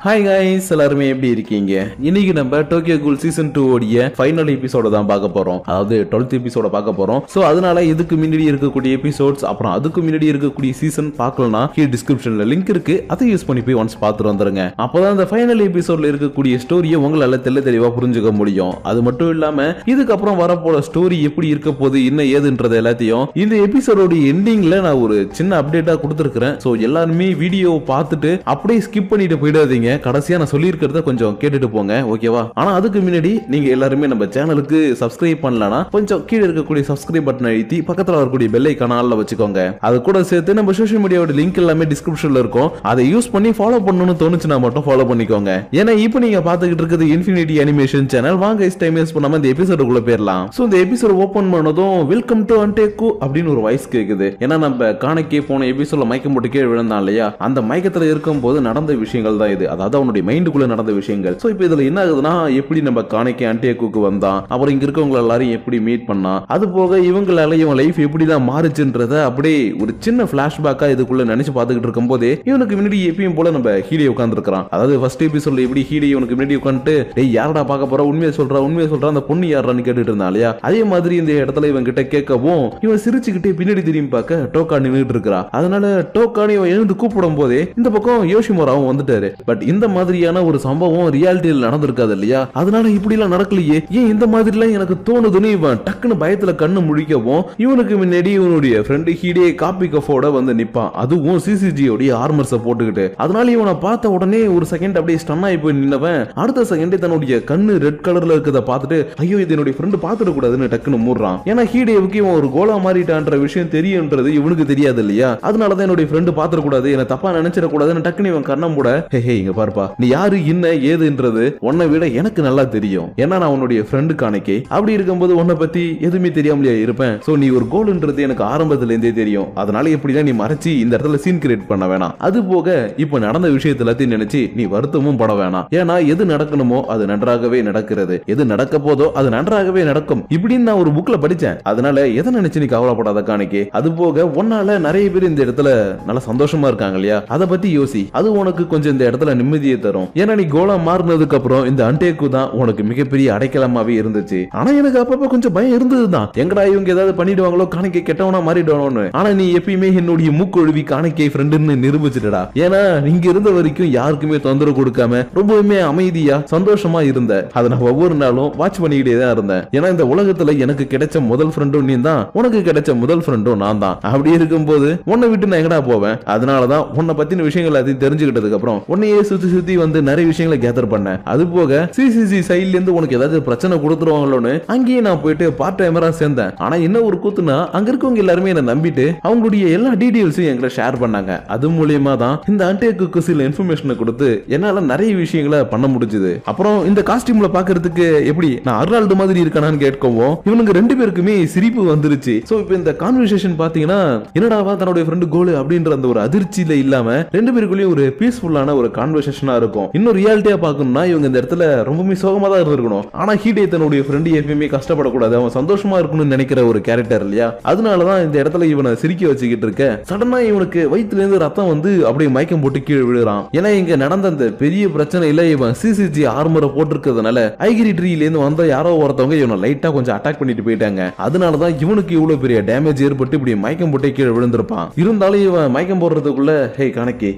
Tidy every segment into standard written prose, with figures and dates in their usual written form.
Hi guys எல்லாரும் எப்படி இருக்கீங்க? இன்னைக்கு நம்ம டோக்கியோ கூல் சீசன் 2 ஓடிய ஃபைனல் எபிசோட தான் பார்க்க போறோம். அதாவது 12th எபிசோட பார்க்க போறோம். சோ அதனால இதுக்கு முன்னாடி இருக்கக்கூடிய எபிசோட்ஸ் அப்புறம் அதுக்கு முன்னாடி இருக்கக்கூடிய சீசன் பார்க்கலனா கீழ டிஸ்கிரிப்ஷன்ல லிங்க் இருக்கு. அதை யூஸ் பண்ணி போய் ஒன்ஸ் பார்த்துட்டு வந்துருங்க. அப்பதான் அந்த ஃபைனல் எபிசோட்ல இருக்கக்கூடிய ஸ்டோரியை உங்களால தெளிவா புரிஞ்சுக்க முடியும். அது மட்டும் இல்லாம இதுக்கு அப்புறம் வரப்போற ஸ்டோரி எப்படி இருக்க போகுது என்ன ஏதுன்றது எல்லாத்தையும் இந்த எபிசோடோட எண்டிங்ல நான் ஒரு சின்ன அப்டேட்டா கொடுத்திருக்கிறேன். சோ எல்லாருமே வீடியோ பார்த்துட்டு அப்படியே ஸ்கிப் பண்ணிட்டு போயிடாதீங்க. கடைசியா நான் சொல்லியிருக்கிறத கொஞ்சம் கேட்டுட்டு போங்க, ஓகேவா? ஆனா அதுக்கு முன்னாடி நீங்க எல்லாருமே நம்ம சேனலுக்கு சப்ஸ்கிரைப் பண்ணலனா கொஞ்சம் கீழே இருக்கக்கூடிய சப்ஸ்கிரைப் பட்டன் அழுத்தி பக்கத்துல வரக்கூடிய பெல் ஐகானை ஆல்ல வச்சுக்கோங்க. அது கூட சேர்த்து நம்ம சோஷியல் மீடியாவோட லிங்க் எல்லாமே டிஸ்கிரிப்ஷன்ல இருக்கும். அதை யூஸ் பண்ணி ஃபாலோ பண்ணணும்னு தோணுச்சுனா மட்டும் ஃபாலோ பண்ணிக்கோங்க. ஏன்னா இப்போ நீங்க பாத்துக்கிட்டு இருக்கிறது இன்ஃபினிட்டி அனிமேஷன் சேனல். வாங்க டைம் வேஸ்ட் பண்ணாம இந்த எபிசோடுக்குள்ள போயிடலாம். சோ இந்த எபிசோட் ஓபன் பண்ணதும் வெல்கம் டு அன்டேக்கு அப்படின்னு ஒரு வாய்ஸ் கேக்குது. ஏன்னா நம்ம காணிக்கே போன எபிசோட்ல மயக்கம் போட்டு கீழே விழுந்தான் இல்லையா, அந்த மயக்கத்துல இருக்கும் போது நடந்த விஷயங்கள் தான் இது. அதாவது அவனுடைய மைண்டுக்குள்ள நடந்த விஷயங்கள். சோ இப்போ இதுல என்ன ஆகுதுன்னா, எப்படி நம்ம காணிக்கே அன்டேக்குக்கு வந்தான், அப்புறம் இங்க இருக்கவங்க எல்லாரும் எப்படி மீட் பண்ணா, அது போக இவங்களால இவன் லைஃப் எப்படிதான் மாறுச்சுன்றத அப்படியே ஒரு சின்ன பிளாஷ்பேக்கா இதுக்குள்ள நினைச்சு பாத்துக்கிட்டு இருக்கும் போதே இவனுக்கு முன்னாடி எப்பயும் போல நம்ம ஹீடே உட்கார்ந்து இருக்கான். அதாவது ஃபர்ஸ்ட் எபிசோட்ல எப்படி ஹீடே இவனுக்கு முன்னாடி உட்காந்துட்டு டேய் யாரடா பார்க்க போற, உண்மையை சொல்றா அந்த பொண்ணு யாரான்னு கேட்டுட்டு இருந்தான் இல்லையா, அதே மாதிரி இந்த இடத்துல இவன் கிட்ட கேட்கவும் இவன் சிரிச்சுக்கிட்டே பின்னாடி திரும்பி பார்க்க டோக்கா நின்னுட்டு இருக்கா. அதனால டோக்கானு இவன் எழுந்து கூப்பிடும் போதே இந்த பக்கம் யோஷிமோராவும் வந்துட்டாரு. பட் இந்த மாதிரியான ஒரு சம்பவம் ரியாலிட்டியில் நடந்திருக்காது இல்லையா, அதனால இப்படி எல்லாம் நடக்கலையே, ஏன் இந்த மாதிரி எல்லாம் எனக்கு தோணுதுன்னு இவன் டக்குன்னு பயத்துல கண்ணு முழிக்கவும் இவனுக்கு முன்னாடி இவனுடைய ஃப்ரெண்ட் ஹீடே காப்பி கஃபோட வந்து நிப்பான். அதுவும் சிசிஜியோட ஆர்மர்ஸை போட்டுக்கிட்டு. அதனால இவனை பார்த்த உடனே ஒரு செகண்ட் அப்படியே ஸ்டன் ஆகி போய் நின்னவன் அடுத்த செகண்ட் தன்னுடைய கண்ணு ரெட் கலர்ல இருக்கிறத பார்த்துட்டு ஐயோ இது என்னுடைய ஃப்ரெண்ட் பார்த்துட கூடாதுன்னு டக்குன்னு மூடுறான். ஏன்னா ஹீடேவுக்கு இவன் ஒரு கோலா மாறிட்டான்ற விஷயம் தெரியும்ன்றது இவனுக்கு தெரியாது இல்லையா, அதனாலதான் என்னுடைய ஃப்ரெண்ட் பார்த்துட கூடாது, என்ன தப்பா நினைச்சிட கூடாதுன்னு டக்குன்னு இவன் கண்ணம் கூட ஹே இங்க பாருப்பா நீ யாரு என்ன ஏதுன்றது உன்னை விட எனக்கு நல்லா தெரியும். ஏன்னா நான் உன்னுடைய ஃப்ரெண்டு காணிக்கே. அப்படி இருக்கும்போது உன்னை பத்தி எதுவுமே தெரியாமலையா இருப்பேன். சோ நீ ஒரு கோல்ன்றது எனக்கு ஆரம்பத்துல இருந்தே தெரியும். அதனால எப்படிதான் நீ மறைச்சி இந்த இடத்துல சீன் கிரியேட் பண்ண வேணாம். அது போக இப்ப நடந்த விஷயத்துல நினைச்சு நீ வருத்தமும் பட வேணாம். ஏன்னா எது நடக்கணுமோ அது நன்றாகவே நடக்கிறது, எது நடக்க போதோ அது நன்றாகவே நடக்கும் இப்படின்னு நான் ஒரு புக்ல படிச்சேன். அதனால எதை நினைச்சு நீ கவலைப்படாத காணிக்கே. அது போக உன்னால நிறைய பேர் இந்த இடத்துல நல்ல சந்தோஷமா இருக்காங்க இல்லையா, அதை பத்தி யோசி. அது உனக்கு கொஞ்சம் இந்த இடத்துல நிம்மதியை தரும். ஏன்னா நீ கோலா மாறினதுக்கு அப்புறம் இந்த அன்டேக்கு தான் உனக்கு மிகப்பெரிய அடைக்கலமாவே இருந்துச்சு. ஆனா எனக்கு அப்பப்ப கொஞ்சம் பயம் இருந்ததுதான், எங்கடா இவங்க ஏதாவது பண்ணிடுவாங்களோ, காணிக்கை கெட்டவனா மாறிடுவானு. ஆனா நீ எப்பயுமே என்னுடைய மூக்கொழுவி காணிக்கை ஃப்ரெண்டுன்னு நிரூபிச்சிட்டடா. ஏன்னா நீங்க இருந்த வரைக்கும் யாருக்குமே தொந்தரவு கொடுக்காம ரொம்பவுமே அமைதியா சந்தோஷமா இருந்த. அதை நான் ஒவ்வொரு நாளும் வாட்ச் பண்ணிக்கிட்டே தான் இருந்தேன். ஏன்னா இந்த உலகத்துல எனக்கு கிடைச்ச முதல் ஃப்ரெண்டும் நீ தான், உனக்கு கிடைச்ச முதல் ஃப்ரெண்டும் நான் தான். அப்படி இருக்கும்போது உன்னை விட்டு நான் எங்கடா போவேன். அதனாலதான் உன்னை பத்தின விஷயங்கள் அதை தெரிஞ்சுக்கிட்டதுக்கு அப்புறம் உன்னையே சுத்தி வந்து நிறைய விஷயங்களை கேதர் பண்ணேன். அது போக சிசிசி சைட்ல இருந்து உனக்கு ஏதாவது பிரச்சனை கொடுத்துருவாங்களோன்னு அங்கேயே நான் போயிட்டு பார்ட் டைமரா சேர்ந்தேன். ஆனா என்ன ஒரு கூத்துனா, அங்க இருக்கவங்க எல்லாருமே என்ன நம்பிட்டு அவங்களுடைய எல்லா டீடைல்ஸையும் எங்களை ஷேர் பண்ணாங்க. அது மூலியமா தான் இந்த அன்டேக்கு சில இன்ஃபர்மேஷனை கொடுத்து என்னால நிறைய விஷயங்களை பண்ண முடிஞ்சது. அப்புறம் இந்த காஸ்டியூம்ல பாக்குறதுக்கு எப்படி நான் அர்னால்டு மாதிரி இருக்கானான்னு கேட்கவும் இவனுக்கு ரெண்டு பேருக்குமே சிரிப்பு வந்துருச்சு. சோ இப்போ இந்த கான்வர்சேஷன் பாத்தீங்கன்னா என்னடாவா தன்னுடைய ஃப்ரெண்டு கோலு அப்படின்ற அந்த ஒரு அதிர்ச்சியில இல்லாம ரெண்டு பேருக்குள்ளேயும் ஒரு பீஸ்ஃபுல்லான ஒரு கான்வர்சேஷனா இருக்கும். இன்னும் ரியாலிட்டியா பார்க்கணும்னா இவங்க இந்த இடத்துல ரொம்பவே சோகமா தான் இருந்திருக்கணும். ஆனா ஹீடே தன்னுடைய ஃப்ரெண்ட் எப்பயுமே கஷ்டப்படக்கூடாது, அவன் சந்தோஷமா இருக்கணும்னு நினைக்கிற ஒரு கேரக்டர் இல்லையா, அதனாலதான் இந்த இடத்துல இவனை சிரிக்க வச்சுக்கிட்டு இருக்க. சடனா இவனுக்கு வயிற்றுல இருந்து ரத்தம் வந்து அப்படியே மயக்கம் போட்டு கீழே விழுறான். ஏன்னா இங்க நடந்த அந்த பெரிய பிரச்சனையில இவன் சிசிஜி ஆர்மரை போட்டிருக்கிறதுனால ஐகிரி ட்ரீல இருந்து வந்த யாரோ ஒருத்தவங்க இவனை லைட்டா கொஞ்சம் அட்டாக் பண்ணிட்டு போயிட்டாங்க. அதனாலதான் இவனுக்கு இவ்வளவு பெரிய டேமேஜ் ஏற்பட்டு இப்படி மயக்கம் போட்டு கீழே விழுந்திருப்பான். இருந்தாலும் இவன் மயக்கம் போடுறதுக்குள்ள ஹே கணக்கி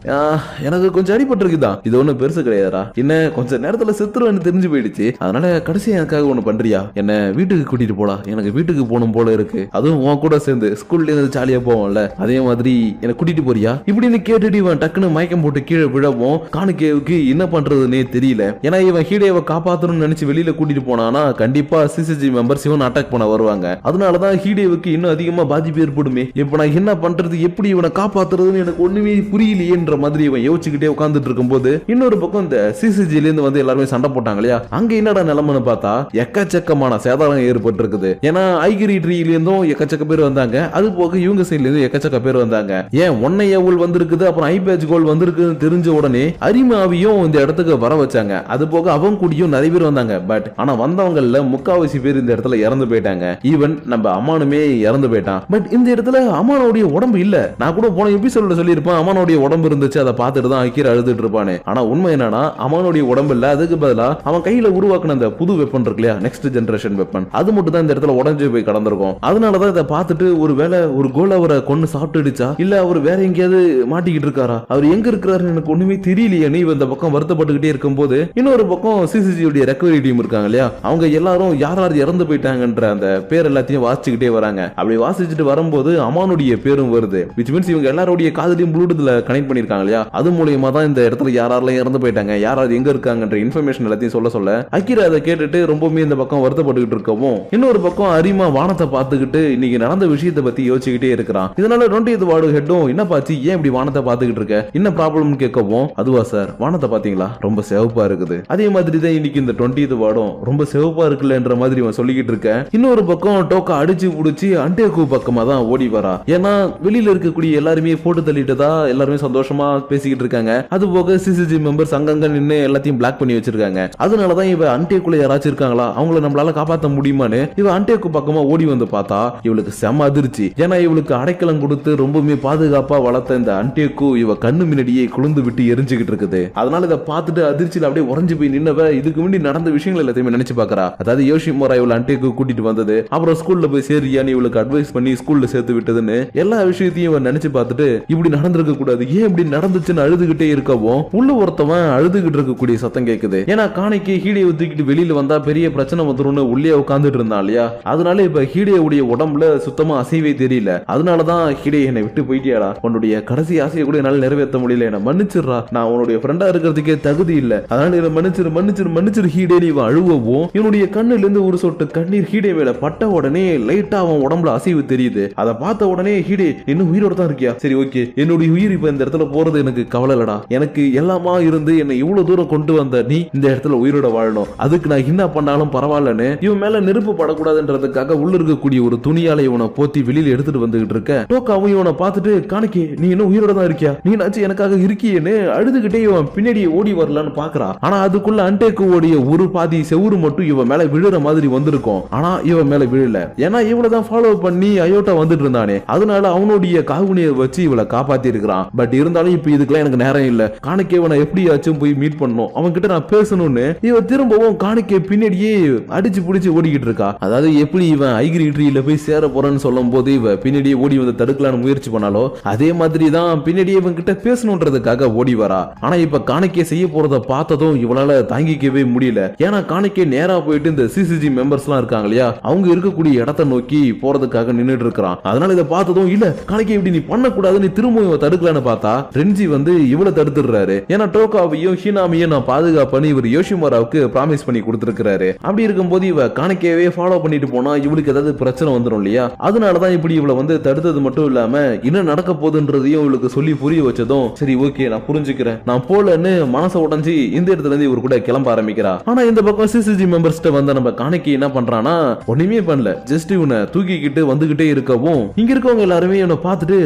எனக்கு கொஞ்சம் அடிபட்டு இருக்குதான், இது ஒண்ணு பெருசு கிடையாதுடா, என்ன கொஞ்சம் நேரத்துல செத்துருவேன்னு தெரிஞ்சு போயிடுச்சு. அதனால கடைசியா எனக்காக ஒண்ணு பண்றியா, என்ன வீட்டுக்கு கூட்டிட்டு போடா, எனக்கு வீட்டுக்கு போகணும் போல இருக்கு, அதுவும் உன் கூட சேர்ந்து ஸ்கூல்ல இருந்து ஜாலியா போவோம்ல அதே மாதிரி என்ன கூட்டிட்டு போறியா இப்படின்னு கேட்டுட்டு இவன் டக்குன்னு மயக்கம் போட்டு கீழே விழவும் காணிக்கேவுக்கு என்ன பண்றதுன்னே தெரியல. ஏன்னா இவன் ஹீடேவை காப்பாத்தணும்னு நினைச்சு வெளியில கூட்டிட்டு போனானா கண்டிப்பா சிசிஜி மெம்பர்ஸ் இவன் அட்டாக் பண்ண வருவாங்க. அதனாலதான் ஹீடேவுக்கு இன்னும் அதிகமா பாதிப்பு ஏற்படுமே. இப்ப நான் என்ன பண்றது, எப்படி இவனை காப்பாத்துறதுன்னு எனக்கு ஒண்ணுமே புரியலையேன்ற மாதிரி இவன் யோசிச்சுக்கிட்டே உட்கார்ந்துட்டு இருக்கும்போது இன்னொரு பக்கம் இந்த சிசிஜில இருந்து வந்து எல்லாருமே சண்டை போட்டாங்க இல்லையா, அங்க என்னடா நிலைமைன்னு பார்த்தா எக்கச்சக்கமான சேதாரம் ஏற்பட்டு இருக்குது. ஏன்னா ஐகிரி ட்ரீல இருந்தும் எக்கச்சக்க பேர் வந்தாங்க, அது போக இவங்க சைட்ல இருந்து எக்கச்சக்க பேர் வந்தாங்க. ஏன் ஒன்னை எவ்வளவு வந்திருக்குது அப்புறம் ஐபேஜ் கோல் வந்திருக்குன்னு தெரிஞ்ச உடனே அரிமாவியும் இந்த இடத்துக்கு வர வச்சாங்க. அது போக அவங்க கூடயும் நிறைய பேர் வந்தாங்க. பட் ஆனா வந்தவங்கல்ல முக்காவாசி பேர் இந்த இடத்துல இறந்து போயிட்டாங்க. ஈவன் நம்ம அம்மானுமே இறந்து போயிட்டான். பட் இந்த இடத்துல அம்மானுடைய உடம்பு இல்ல. நான் கூட போன எபிசோட்ல சொல்லியிருப்பேன் அம்மானுடைய உடம்பு இருந்துச்சு, அதை பார்த்துட்டு தான் அக்கீர் அழுதுட்டு இருப்பானே. ஆனா உண்மை என்னன்னா அவனுடைய உடம்புல அதுக்கு பதிலா அவன் கையில உருவாக்குன அந்த புது வெப்பன் இருக்கு இல்லையா, நெக்ஸ்ட் ஜெனரேஷன் வெப்பன், அது மட்டும் தான் இந்த இடத்துல உடஞ்சு போய் கடந்திருக்கும். அதனாலதான் இதை பார்த்துட்டு ஒருவேளை ஒரு கோல் அவரை கொண்டு சாப்பிட்டுடுச்சா இல்ல அவர் வேற எங்கேயாவது மாட்டிக்கிட்டு இருக்காரா, அவர் எங்க இருக்கிறாரு எனக்கு ஒண்ணுமே தெரியலையே. நீ இந்த பக்கம் வருத்தப்பட்டுக்கிட்டே இருக்கும்போது இன்னொரு பக்கம் சிசிஜியுடைய ரெக்கவரி டீம் இருக்காங்க இல்லையா, அவங்க எல்லாரும் யார் யார் இறந்து போயிட்டாங்கன்ற அந்த பேர் எல்லாத்தையும் வாசிச்சுக்கிட்டே வராங்க. அப்படி வாசிச்சுட்டு வரும்போது அமானுடைய பேரும் வருது. விச் மீன்ஸ் இவங்க எல்லாருடைய காதலையும் ப்ளூடூத்ல கனெக்ட் பண்ணிருக்காங்க இல்லையா, அது மூலமா தான் இந்த இடத்துல யாரெல்லாம் இறந்து போயிட்டாங்க, யாராவது எங்க இருக்காங்கன்ற இன்ஃபர்மேஷன் எல்லாத்தையும் சொல்ல அகிரா அதை கேட்டுட்டு ரொம்பவே இந்த பக்கம் வருத்தப்பட்டுக்கிட்டு இருக்கவும், இன்னொரு பக்கம் அரிமா வானத்தை பார்த்துக்கிட்டு இன்னைக்கு நடந்த விஷயத்தை பத்தி யோசிச்சுக்கிட்டே இருக்கிறான். இதனால 20th வார்டு ஹெட்டும் என்ன பாச்சு, ஏன் இப்படி வானத்தை பார்த்துக்கிட்டு இருக்க, என்ன ப்ராப்ளம் கேட்கவும், அதுவா சார் வானத்தை பாத்தீங்களா ரொம்ப சிவப்பா இருக்குது. அதே மாதிரி தான் இன்னைக்கு இந்த 20th வார்டும் ரொம்ப சிவப்பா இருக்குல்லன்ற மாதிரி அவன் சொல்லிக்கிட்டு இருக்க. இன்னொரு பக்கம் டோக்கா அடிச்சு புடிச்சு அண்டேக்கு பக்கமா தான் ஓடி வரா. ஏன்னா வெளியில இருக்கக்கூடிய எல்லாருமே போட்டு தள்ளிட்டுதா எல்லாருமே சந்தோஷமா பேசிக்கிட்டு இருக்காங்க. அது போக சிசிஜி மெம்பர்ஸ் அங்கங்க நின்று எல்லாத்தையும் பிளாக் பண்ணி வச்சிருக்காங்க. அதனாலதான் இவ அண்டேக்குள்ள யாராச்சும் இருக்காங்களா, அவங்கள நம்மளால காப்பாற்ற முடியுமான்னு இவ அண்டேக்கு பக்கமா ஓடி வந்து பார்த்தா இவளுக்கு செம அதிர்ச்சி. ஏன்னா இவளுக்கு அடைக்கலம் கொடுத்து ரொம்பவுமே பாதுகாப்பா வளர்த்த இந்த அண்டேக்கு இவ கண்ணு முன்னாடியே குளிர்ந்து விட்டு எரிஞ்சுக்கிட்டு இருக்குது. அதனால இதை பார்த்துட்டு அதிர்ச்சியில அப்படியே உறைஞ்சு போய் நின்னவ இதுக்கு முன்னாடி நடந்த விஷயங்கள் எல்லாத்தையுமே நினைச்சு பாக்குறா. அதாவது யோஷிமோரா இவளை அண்டேக்கு கூட்டிட்டு வந்தது, அப்புறம் ஸ்கூல்ல போய் சேரியான்னு இவளுக்கு அட்வைஸ் பண்ணி ஸ்கூல்ல சேர்த்து விட்டதுன்னு எல்லா விஷயத்தையும் இவன் நினைச்சு பார்த்துட்டு இப்படி நடந்திருக்க கூடாது, ஏன் இப்படி நடந்துச்சுன்னு அழுதுகிட்டே இருக்கவும் உள்ள ஒருத்தவன் அழுதுகிட்டு இருக்கக்கூடிய சத்தம் கேக்குது. ஏன்னா காணிக்கு ஹீடியை ஊத்திக்கிட்டு வெளியில வந்தா பெரிய பிரச்சனை வந்துரும்னு உள்ளே உட்கார்ந்துட்டு இருந்தான் இல்லையா, அதனால இப்ப ஹீடியுடைய உடம்புல சுத்தமா அசைவே தெரியல. அதனாலதான் ஹீடே என்னை விட்டு போயிட்டியாடா, உன்னுடைய கடைசி ஆசையை கூட என்னால நிறைவேற்ற முடியல, என்ன மன்னிச்சிடுறா, நான் உன்னுடைய ஃப்ரெண்டா இருக்கிறதுக்கே தகுதி இல்ல, அதனால இதை மன்னிச்சிரு மன்னிச்சிரு மன்னிச்சிரு ஹீடே. நீ அழுவவும் இவனுடைய கண்ணுல இருந்து ஒரு சொட்டு கண்ணீர் ஹீடே மேல பட்ட உடனே லைட்டா அவன் உடம்புல அசைவு தெரியுது. அதை பார்த்த உடனே ஹீடே இன்னும் உயிரோட தான் இருக்கியா, சரி ஓகே, என்னுடைய உயிர் இப்ப இந்த இடத்துல போறது எனக்கு கவலை இல்லடா, எனக்கு எல்லாமா இருந்து என்னை இவ்வளவு தூரம் கொண்டு வந்த நீ இந்த இடத்துல உயிரோட வாழணும், அதுக்கு நான் என்ன பண்ணாலும் பரவாயில்லன்னு இவன் மேல நெருப்பு படக்கூடாதுன்றதுக்காக உள்ள இருக்கக்கூடிய ஒரு துணியால இவனை போத்தி வெளியில எடுத்துட்டு வந்துகிட்டு இருக்க. டோக்காவும் இவனை பார்த்துட்டு காணிக்கே நீ இன்னும் உயிரோட தான் இருக்கியா, நீனாச்சும் எனக்காக இருக்கியேன்னு அழுதுகிட்டே இவன் பின்னாடியே ஓடி வரலான்னு பாக்குறா. ஆனா அதுக்குள்ள அண்டேக்குவோடைய ஒரு பாதி செவுரு மட்டும் இவன் மேல விழுற மாதிரி வந்திருக்கும். ஆனா இவன் மேல விழல, ஏன்னா இவளதான் ஃபாலோ பண்ணி அயோட்டா வந்துட்டு இருந்தானே, அதனால அவனுடைய காகுனியை வச்சு இவளை காப்பாத்தி இருக்கிறான். பட் இருந்தாலும் இப்ப இதுக்கெல்லாம் எனக்கு நேரம் இல்ல, காணிக்கே இவனை எப்படியாச்சும் போய் மீட் பண்ணணும், அவன் கிட்ட நான் பேசணும்னு இவ திரும்பவும் காணிக்கே பின்னாடியே அடிச்சு புடிச்சு ஓடிக்கிட்டு இருக்கா. அதாவது எப்படி இவன் ஐகிரி ட்ரீல போய் சேர போறேன்னு சொல்லும் போது இவ பின்னாடியே ஓடி வந்து தடுக்கலான்னு முயற்சி பண்ணாலோ அதே மாதிரி தான் பின்னாடியே இவன் கிட்ட பேசணுன்றதுக்காக ஓடி வரா. ஆனா இப்ப காணிக்கே செய்ய போறத பார்த்ததும் இவளால தாங்கிக்கவே முடியல. ஏன்னா காணிக்கே நேரா போயிட்டு இந்த சிசிஜி மெம்பர்ஸ் எல்லாம் இருக்காங்க இல்லையா, அவங்க இருக்கக்கூடிய இடத்தை நோக்கி போறதுக்காக நின்னுட்டு இருக்கிறான். அதனால இதை பார்த்ததும் இல்ல காணிக்கே இப்படி நீ பண்ணக்கூடாதுன்னு திரும்ப இவன் தடுக்கலான்னு பார்த்தா ரெஞ்சி வந்து இவளை தடுத்துடுறாரு. ஏன்னா டோக்காவையும் ஹீனாமையும் நான் பாதுகாப்பேன்னு இவர் யோஷிமோராவுக்கு ப்ராமிஸ் பண்ணி கொடுத்திருக்கிறாரு. அப்படி இருக்கும்போது இவ காணிக்கவே ஃபாலோ பண்ணிட்டு போனா இவளுக்கு ஏதாவது பிரச்சனை வந்துடும் இல்லையா, அதனாலதான் இப்படி இவளை வந்து தடுத்தது மட்டும் இல்லாம என்ன நடக்க போகுதுன்றதையும் இவளுக்கு சொல்லி புரிய வச்சதும் சரி ஓகே நான் புரிஞ்சுக்கிறேன் நான் போலன்னு மனசை உடஞ்சி இந்த இடத்துல இருந்து இவர் கூட கிளம்ப ஆரம்பிக்கிறா. ஆனா இந்த பக்கம் சிசிஜி மெம்பர்ஸ் வந்த நம்ம காணிக்கை என்ன பண்றானா ஒண்ணுமே பண்ணல, ஜஸ்ட் இவனை தூக்கிக்கிட்டு வந்துகிட்டே இருக்கவும் இங்க இருக்கவங்க எல்லாருமே இவனை பார்த்துட்டு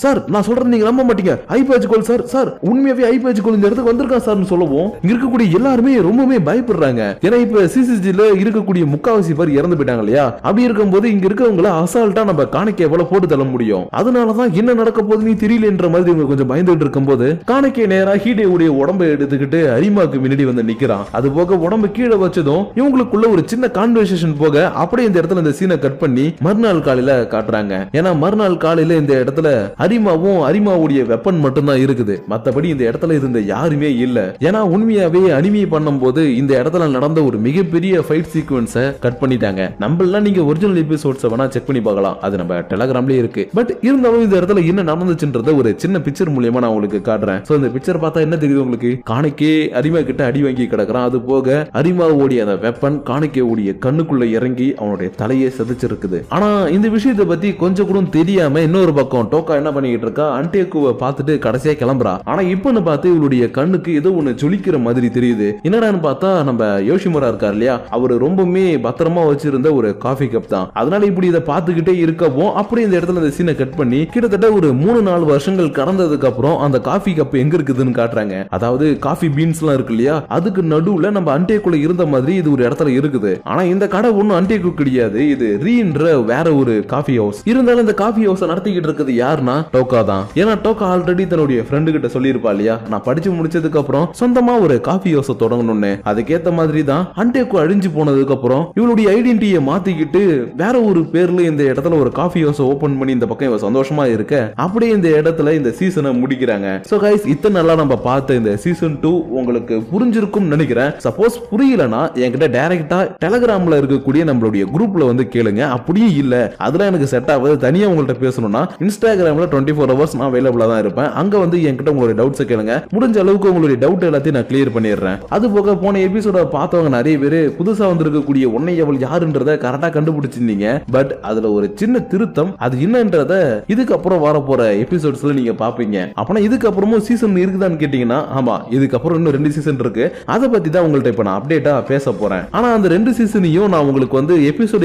சார் நான் சொல்றேன் நீங்க நம்ப மாட்டீங்க, ஐபேஜ் கோல் சார், சார் உண்மையாவே ஐபேஜ் கோல் இந்த இடத்துக்கு வந்திருக்கான் சார்னு சொல்லவும் இங்க இருக்கக்கூடிய எல்லாருமே ரொம்பவே பயப்படுறாங்க. ஏன்னா இப்ப சிசிஜில இருக்கக்கூடிய முக்காவாசி பேர் இறந்து போயிட்டாங்க இல்லையா, அப்படி இருக்கும்போது இங்க இருக்கவங்கள அசால்ட்டா நம்ம காணிக்கை போல போட்டு தள்ள முடியும். அதனாலதான் என்ன நடக்க போகுதுன்னு தெரியலன்ற மாதிரி இவங்க கொஞ்சம் பயந்துட்டு இருக்கும்போது காணிக்கை நேரா ஹீடே உடைய உடம்பை எடுத்துக்கிட்டு அரிமாக்கு முன்னாடி வந்து நிக்கிறான். அது போக உடம்பு கீழே வச்சதும் இவங்களுக்குள்ள ஒரு சின்ன கான்வர்சேஷன் போக அப்படியே இந்த இடத்துல இந்த சீனை கட் பண்ணி மறுநாள் காலையில காட்டுறாங்க. ஏன்னா மறுநாள் காலையில இந்த இடத்துல அரிமாவும் அரிமாவுடைய வெப்பன் மட்டும் தான் இருக்குது, மத்தபடி இந்த இடத்துல இருந்த யாருமே இல்ல. ஏன்னா உண்மையாவே அனிமே பண்ணும்போது இந்த இடத்துல நடந்த ஒரு மிகப்பெரிய ஃபைட் சீக்வன்ஸை கட் பண்ணிட்டாங்க. நம்மள நீங்க ஒரிஜினல் எபிசோட்ஸ் வேணா செக் பண்ணி பார்க்கலாம், அது நம்ம டெலகிராம்லயே இருக்கு. பட் இருந்தாலும் இந்த இடத்துல என்ன நடந்துச்சுன்றத ஒரு சின்ன பிக்சர் மூலமா நான் உங்களுக்கு காட்டுறேன். சோ இந்த பிக்சர் பார்த்தா என்ன தெரியுது உங்களுக்கு, காணிக்கே அரிமா கிட்ட அடி வாங்கி கிடக்குறான். அது போக அரிமாவோடைய அந்த வெப்பன் காணிக்கையோடைய கண்ணுக்குள்ள இறங்கி அவனுடைய தலையை செதுச்சிருக்குது. ஆனா இந்த விஷயத்தை பத்தி கொஞ்சம் கூட தெரியாம இன்னொரு பக்கம் டோக்கா என்ன பண்ணிட்டு இருக்கா, அண்டேக்குவை பார்த்துட்டு கடைசியா கிளம்புறா. ஆனா இப்பன்னு பார்த்து இவளுடைய கண்ணுக்கு ஏதோ ஒண்ணு ஜொலிக்கிற மாதிரி தெரியுது. என்னடான்னு பார்த்தா நம்ம யோஷிமோரா இருக்கார் இல்லையா, அவரு ரொம்பவுமே பத்திரமா வச்சிருந்த ஒரு காஃபி கப் தான். அதனால இப்படி இதை பார்த்துக்கிட்டே இருக்கவும் அப்படியே இந்த இடத்துல இந்த சீனை கட் பண்ணி கிட்டத்தட்ட ஒரு 3-4 வருஷங்கள் கடந்ததுக்கு அப்புறம் அந்த காஃபி கப் எங்க இருக்குதுன்னு காட்டுறாங்க. அதாவது காஃபி பீன்ஸ் எல்லாம் இருக்கு இல்லையா, அதுக்கு நடுவுல நம்ம அண்டேக்குள்ள இருந்த மாதிரி இது ஒரு இடத்துல இருக்குது. ஆனா இந்த கடை ஒன்னும் அண்டேக்கு கிடையாது, இது ரீன்ற வேற ஒரு காஃபி ஹவுஸ். இருந்தாலும் இந்த காஃபி ஹவுஸ் நடத்திக்கிட்டு இருக்குது யாருன்னா டோக்கா தான். ஏன்னா டோக்கா ஆல்ரெடி தன்னுடைய ஃப்ரெண்டு கிட்ட சொல்லியிருப்பா இல்லையா, நான் படிச்சு முடிச்சதுக்கு அப்புறம் சொந்தமா ஒரு காஃபி ஹவுஸ் தொடங்கணும்னு. அதுக்கேத்த மாதிரி தான் அண்டேக்கோ அழிஞ்சு போனதுக்கு அப்புறம் இவளுடைய ஐடென்டிட்டியை மாத்திக்கிட்டு வேற ஒரு பேர்ல இந்த இடத்துல ஒரு காஃபி ஹவுஸ் ஓபன் பண்ணி இந்த பக்கம் இவ சந்தோஷமா இருக்க அப்படியே இந்த இடத்துல இந்த சீசனை முடிக்கிறாங்க. சோ கைஸ், இத்தனை நாளா நம்ம பார்த்த இந்த சீசன் 2 உங்களுக்கு புரிஞ்சிருக்கும் நினைக்கிறேன். சப்போஸ் புரியலனா என்கிட்ட டைரக்டா டெலிகிராம்ல இருக்கக்கூடிய நம்மளுடைய குரூப்ல வந்து கேளுங்க. அப்படியே இல்ல அதெல்லாம் எனக்கு செட் ஆகாது, தனியா உங்கள்ட்ட பேசணும்னா இன்ஸ்டாகிராம்ல 24 ஹவர்ஸ் நான் அவைலபிளா தான் இருப்பேன். அங்க வந்து என்கிட்ட உங்களுடைய டவுட்ஸ் கேளுங்க. முடிஞ்ச அளவுக்கு உங்களுடைய டவுட் எல்லாத்தையும் நான் கிளியர் பண்ணிடுறேன். அது போக போன எபிசோட பார்த்தவங்க நிறைய பேர் புதுசா வந்திருக்கக்கூடிய உன்னை அவள் யாருன்றத கரெக்டா கண்டுபிடிச்சிருந்தீங்க. பட் அதுல ஒரு சின்ன திருத்தம், அது என்னன்றத இதுக்கப்புறம் வர போற எபிசோட்ஸ்ல நீங்க பாப்பீங்க. அப்பனா இதுக்கப்புறமும் சீசன் இருக்குதான்னு கேட்டீங்கன்னா ஆமா, இதுக்கப்புறம் இன்னும் 2 சீசன் இருக்கு. அதை பத்தி தான் உங்கள்ட்ட இப்ப நான் அப்டேட்டா பேச போறேன். ஆனா அந்த 2 சீசனையும் நான் உங்களுக்கு வந்து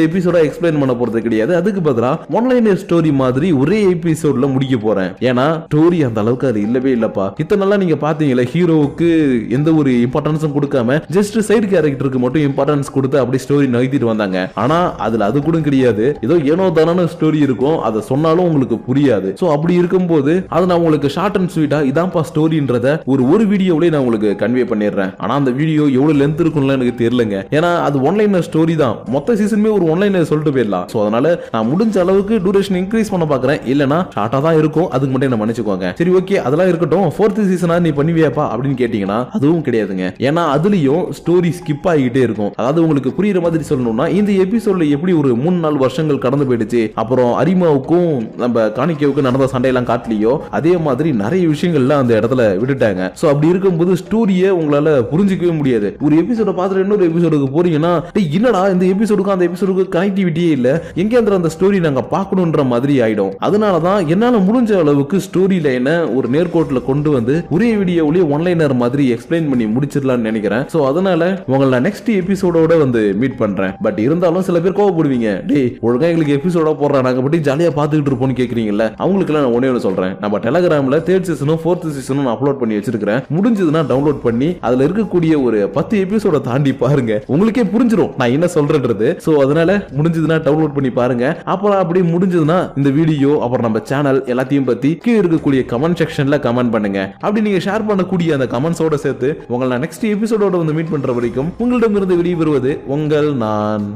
எபிசோடா எக்ஸ்பிளைன் பண்ண போறது கிடையாது. அதுக்கு பதிலா ஒன்லைனர் ஸ்டோரி மாதிரி ஒரே எபிசோட்ல முடிக்க போறேன். ஏன்னா ஸ்டோரி அந்த அளவுக்கு அது இல்லவே இல்லப்பா. இத்தனை நாளா நீங்க பாத்தீங்களா, ஹீரோவுக்கு எந்த ஒரு இம்பார்ட்டன்ஸும் கொடுக்காம ஜஸ்ட் சைடு கேரக்டருக்கு மட்டும் இம்பார்ட்டன்ஸ் கொடுத்து அப்படி ஸ்டோரி நகர்த்திட்டு வந்தாங்க. ஆனா அதுல அது கூட கிடையாது. ஏதோ ஏனோ தானே ஸ்டோரி இருக்கும், அதை சொன்னாலும் உங்களுக்கு புரியாது. சோ அப்படி இருக்கும்போது அதை நான் உங்களுக்கு ஷார்ட் அண்ட் ஸ்வீட்டா இதான்ப்பா ஸ்டோரின்றத ஒரு வீடியோவிலே நான் உங்களுக்கு கன்வே பண்ணிடுறேன். ஆனா அந்த வீடியோ எவ்வளவு லென்த் இருக்கும்ல எனக்கு தெரியலங்க. ஏன்னா அது ஒன்லைனர் ஸ்டோரி தான், மொத்த சீசனுமே ஒரு ஒன்லைனர் சொல்லிட்டு போயிடலாம். சோ அதனால நான் முடிஞ்ச அளவுக்கு டியூரேஷன் இன்க்ரீஸ் பண்ண பாக்குறேன். இல்லனா ஷார்ட்டா தான் இருக்கும், அதுக்கு மட்டும் என்ன மன்னிச்சுக்கோங்க. சரி ஓகே, அதெல்லாம் இருக்கட்டும். 4th சீசனா நீ பண்ணுவியாப்பா அப்படின்னு கேட்டீங்கன்னா அதுவும் கிடையாதுங்க. ஏன்னா அதுலயும் ஸ்டோரி ஸ்கிப் ஆகிட்டே இருக்கும். அதாவது உங்களுக்கு புரியுற மாதிரி சொல்லணும்னா இந்த எபிசோட்ல எப்படி ஒரு 3-4 வருஷங்கள் கடந்து போயிடுச்சு, அப்புறம் அரிமாவுக்கும் நம்ம காணிக்கவுக்கும் நடந்த சண்டையெல்லாம் காட்டலையோ அதே மாதிரி நிறைய விஷயங்கள்லாம் அந்த இடத்துல விட்டுட்டாங்க. சோ அப்படி இருக்கும்போது ஸ்டோரியை உங்களால புரிஞ்சிக்கவே முடியாது. ஒரு எபிசோட பார்த்துட்டு இன்னொரு எபிசோடுக்கு போறீங்கன்னா என்னடா இந்த எபிசோடுக்கும் அந்த எபிசோடுக்கு கனெக்டிவிட்டியே இல்ல, எங்க அந்த ஸ்டோரி நாங்க பார்க்கணும்ன்ற மாதிரி ஆயிடும். அதனாலதான் என்னால முடிஞ்ச அளவுக்கு ஸ்டோரி லைனை ஒரு நேர்கோட்டில் கொண்டு வந்து ஒரே வீடியோவிலேயே ஒன்லைனர் மாதிரி எக்ஸ்பிளைன் பண்ணி முடிச்சிடலாம்னு நினைக்கிறேன். சோ அதனால உங்களை நான் நெக்ஸ்ட் எபிசோடோட வந்து மீட் பண்றேன். பட் இருந்தாலும் சில பேர் கோவப்படுவீங்க, டேய் ஒழுங்கா எங்களுக்கு எபிசோட போடுறா நாங்க பத்தி ஜாலியா பாத்துக்கிட்டு இருப்போம்னு கேக்குறீங்கல்ல. அவங்களுக்கு எல்லாம் நான் ஒண்ணே சொல்றேன், நம்ம டெலிகிராம்ல 3rd சீசனும் 4th சீசனும் அப்லோட் பண்ணி வச்சிருக்கிறேன். முடிஞ்சதுன்னா டவுன்லோட் பண்ணி அதுல இருக்கக்கூடிய ஒரு 10 எபிசோட தாண்டி பாருங்க, உங்களுக்கே புரிஞ்சிடும் நான் என்ன சொல்றேன்றது. சோ அதனால முடிஞ்சதுன்னா டவுன்லோட் பண்ணி பாருங்க. அப்புறம் அப்படி முடிஞ்சதுன்னா இந்த வீடியோ அப்புறம் நம்ம சேனல் எல்லாத்தையும் பத்தி கீழே இருக்கக்கூடிய கமெண்ட் செக்ஷன்ல கமெண்ட் பண்ணுங்க. அப்படி நீங்க ஷேர் பண்ணக்கூடிய அந்த கமெண்ட்ஸோட சேர்த்து உங்களை நான் நெக்ஸ்ட் எபிசோடோட வந்து மீட் பண்ற வரைக்கும் உங்களிடமிருந்து வெளியே வருவது உங்கள் நான்.